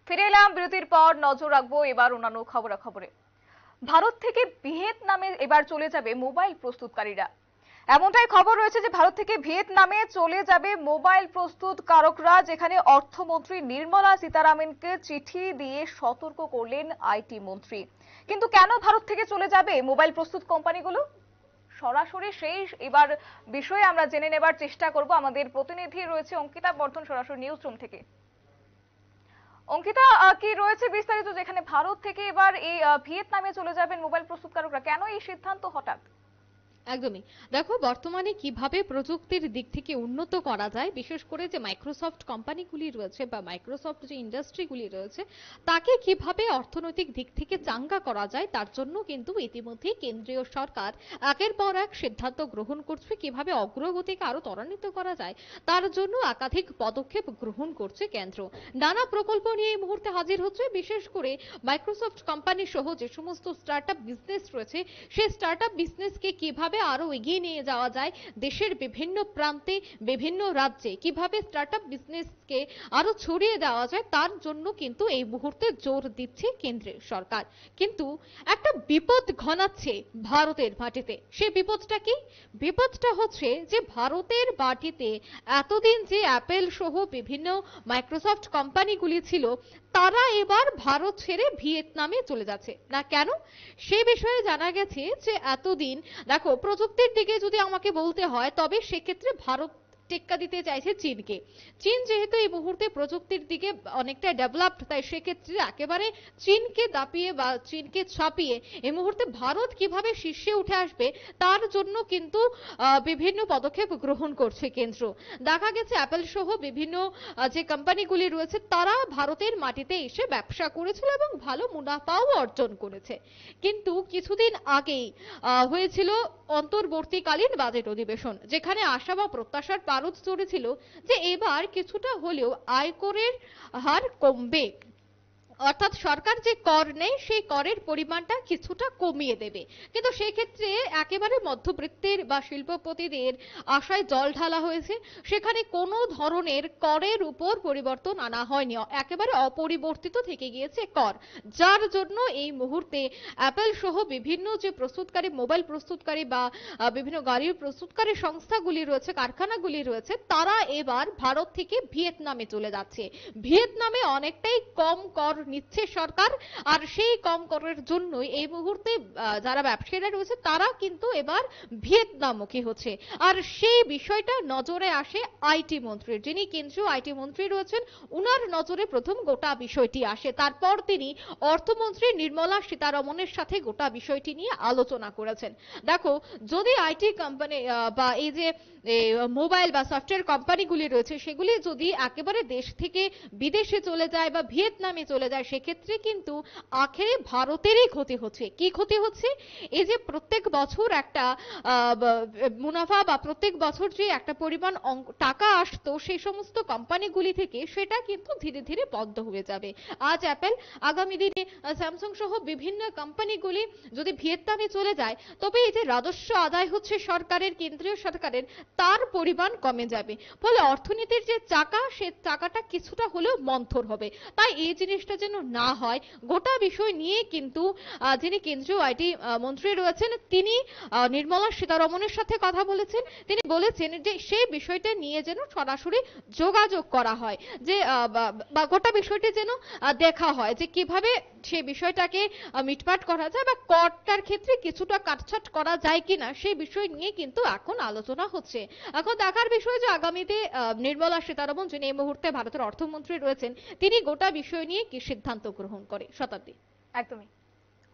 ফিরে এলাম বিরতির পর। নজর রাখবো এবার অন্যান্য খবরাখবরে। ভারত থেকে ভিয়েতনামে এবার চলে যাবে মোবাইল প্রস্তুতকারীরা। এমনটাই খবর রয়েছে যে ভারত থেকে ভিয়েতনামে চলে যাবে মোবাইল প্রস্তুতকারকরা, যেখানে অর্থমন্ত্রী নির্মলা সীতারামনকে চিঠি দিয়ে সতর্ক করলেন আইটি মন্ত্রী। কিন্তু কেন ভারত থেকে চলে যাবে মোবাইল প্রস্তুত কোম্পানিগুলো, সরাসরি সেই এবার বিষয়ে আমরা জেনে নেবার চেষ্টা করব। আমাদের প্রতিনিধি রয়েছে অঙ্কিতা বর্ধন সরাসরি নিউজ রুম থেকে। অঙ্কিতা, কি রয়েছে বিস্তারিত, যেখানে ভারত থেকে এবার এই ভিয়েতনামে চলে যাবেন মোবাইল প্রস্তুতকারকরা, কেন এই সিদ্ধান্ত হঠাৎ? একদমই। দেখো, বর্তমানে কিভাবে প্রযুক্তির দিক থেকে উন্নত করা যায়, বিশেষ করে যে মাইক্রোসফট কোম্পানিগুলি রয়েছে বা মাইক্রোসফট যে ইন্ডাস্ট্রিগুলি রয়েছে, তাকে কিভাবে অর্থনৈতিক দিক থেকে চাঙ্গা করা যায়, তার জন্য কিন্তু ইতিমধ্যেই কেন্দ্রীয় সরকার একের পর এক সিদ্ধান্ত গ্রহণ করছে। কিভাবে অগ্রগতিকে আরো ত্বরান্বিত করা যায়, তার জন্য একাধিক পদক্ষেপ গ্রহণ করছে কেন্দ্র। নানা প্রকল্প নিয়ে এই মুহূর্তে হাজির হচ্ছে। বিশেষ করে মাইক্রোসফট কোম্পানি সহ যে সমস্ত স্টার্টআপ বিজনেস রয়েছে, সেই স্টার্টআপ বিজনেসকে কিভাবে আরো এগিয়ে নিয়ে যাওয়া যায়, দেশের বিভিন্ন প্রান্তে বিভিন্ন রাজ্যে কিভাবে স্টার্টআপ বিজনেসকে আরো ছড়িয়ে দেওয়া যায়, তার জন্য কিন্তু এই মুহূর্তে জোর দিচ্ছে কেন্দ্রের সরকার। কিন্তু একটা বিপদ ঘনাচ্ছে ভারতের মাটিতে। সেই বিপদটা কি? বিপদটা হচ্ছে যে ভারতের মাটিতে এতদিন যে অ্যাপেল সহ বিভিন্ন মাইক্রোসফট কোম্পানিগুলি ছিল, তারা এবার ভারত ছেড়ে ভিয়েতনামে চলে যাচ্ছে। না কেন? সে বিষয়ে জানা গেছে যে এতদিন, দেখো, প্রযুক্তির দিকে যদি আমাকে বলতে হয়, তবে সেক্ষেত্রে ভারত টেক্কা দিতে চাইছে চীনকে। চীন যেহেতু এই মুহূর্তে প্রযুক্তির দিকে অনেকটা ডেভেলপড, তাই সেক্ষেত্রে একেবারে চীনকে দাপিয়ে বা চীনকে ছাপিয়ে এই মুহূর্তে ভারত কিভাবে শীর্ষে উঠে আসবে, তার জন্য কিন্তু বিভিন্ন পদক্ষেপ গ্রহণ করছে কেন্দ্র। দেখা গেছে অ্যাপেল সহ বিভিন্ন যে কোম্পানিগুলি রয়েছে, তারা ভারতের মাটিতে এসে ব্যবসা করেছিল এবং ভালো মুনাফাও অর্জন করেছে। কিন্তু কিছুদিন আগেই হয়েছিল অন্তর্বর্তীকালীন বাজেট অধিবেশন, যেখানে আশা বা প্রত্যাশার পারদ চড়েছিল যে এবার কিছুটা হলেও আয়করের হার কমবে, অর্থাৎ সরকার যে কর নেয় সেই করের পরিমাণটা কিছুটা কমিয়ে দেবে। কিন্তু সেক্ষেত্রে একেবারে মধ্যবিত্তের বা শিল্পপতিদের আশায় জল ঢালা হয়েছে। সেখানে কোনো ধরনের করের উপর পরিবর্তন আনা হয়নি, একেবারে অপরিবর্তিত থেকে গিয়েছে কর। যার জন্য এই মুহূর্তে অ্যাপেল সহ বিভিন্ন যে প্রস্তুতকারী, মোবাইল প্রস্তুতকারী বা বিভিন্ন গাড়ির প্রস্তুতকারী সংস্থাগুলি রয়েছে, কারখানাগুলি রয়েছে, তারা এবার ভারত থেকে ভিয়েতনামে চলে যাচ্ছে। ভিয়েতনামে অনেকটাই কম কর নিচ্ছে সরকার, আর সেই কম করের জন্যই এই মুহূর্তে যারা ব্যবসায়ীরা রয়েছে তারা কিন্তু এবার ভিয়েতনামমুখী হচ্ছে। আর সেই বিষয়টা নজরে আসে আইটি মন্ত্রীর, যিনি কেন্দ্রীয় আইটি মন্ত্রী রয়েছেন, উনার নজরে প্রথম গোটা বিষয়টি আসে। তারপর তিনি অর্থমন্ত্রী নির্মলা সীতারমনের সাথে গোটা বিষয়টি নিয়ে আলোচনা করেছেন। দেখো, যদি আইটি কোম্পানি বা এই যে মোবাইল বা সফটওয়্যার কোম্পানিগুলি রয়েছে, সেগুলি যদি একেবারে দেশ থেকে বিদেশে চলে যায় বা ভিয়েতনামে চলে যায়, সেক্ষেত্রে কিন্তু আখেরে ভারতেরই ক্ষতি হচ্ছে। কি ক্ষতি হচ্ছে? এই যে প্রত্যেক বছর একটা মুনাফা বা প্রত্যেক বছর যে একটা পরিমাণ টাকা আসতো সেই সমস্ত কোম্পানিগুলি থেকে, সেটা কিন্তু ধীরে ধীরে বন্ধ হয়ে যাবে। আজ অ্যাপেল, আগামী দিনে স্যামসাং সহ বিভিন্ন কোম্পানিগুলি যদি ভিয়েতনামে চলে যায়, তবে এই যে রাজস্ব আদায় হচ্ছে সরকারের, কেন্দ্রীয় সরকারের, তার পরিমাণ কমে যাবে। ফলে অর্থনীতির যে চাকা, সে চাকাটা কিছুটা হলেও মন্থর হবে। তাই এই জিনিসটা যেন না হয়, গোটা বিষয় নিয়ে কিন্তু যিনি কেন্দ্রীয় আইটি মন্ত্রী রয়েছেন, তিনি নির্মলা সীতারমনের সাথে কথা বলেছেন। তিনি বলেছেন যে সেই বিষয়টা নিয়ে যেন সরাসরি যোগাযোগ করা হয়, যে বা গোটা বিষয়টি যেন দেখা হয় যে কিভাবে সেই বিষয়টাকে মিটমাট করা যায় বা করটার ক্ষেত্রে কিছুটা কাটছাট করা যায় কিনা, সেই বিষয় নিয়ে কিন্তু এখন আলোচনা হচ্ছে। এখন দেখার বিষয় যে আগামীতে নির্মলা সীতারমন, যিনি এই মুহূর্তে ভারতের অর্থমন্ত্রী রয়েছেন, তিনি গোটা বিষয় নিয়ে কি সিদ্ধান্ত গ্রহণ করে। শতাব্দী। একদমই।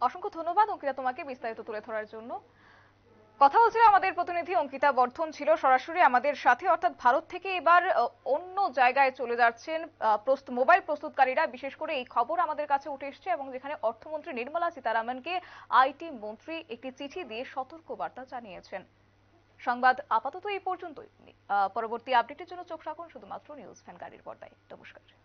অসংখ্য ধন্যবাদ অঙ্কিতা তোমাকে বিস্তারিত তুলে ধরার জন্য। কথা হচ্ছিল, আমাদের প্রতিনিধি অঙ্কিতা বর্ধন ছিল সরাসরি আমাদের সাথে। অর্থাৎ ভারত থেকে এবার অন্য জায়গায় চলে যাচ্ছেন মোবাইল প্রস্তুতকারীরা, বিশেষ করে এই খবর আমাদের কাছে উঠে এসছে, এবং যেখানে অর্থমন্ত্রী নির্মলা সীতারামনকে আইটি মন্ত্রী একটি চিঠি দিয়ে সতর্কবার্তা জানিয়েছেন। সংবাদ আপাতত এই পর্যন্তই। পরবর্তী আপডেটের জন্য চোখ রাখুন শুধুমাত্র নিউজ ভ্যানগার্ডের পর্দায়। নমস্কার।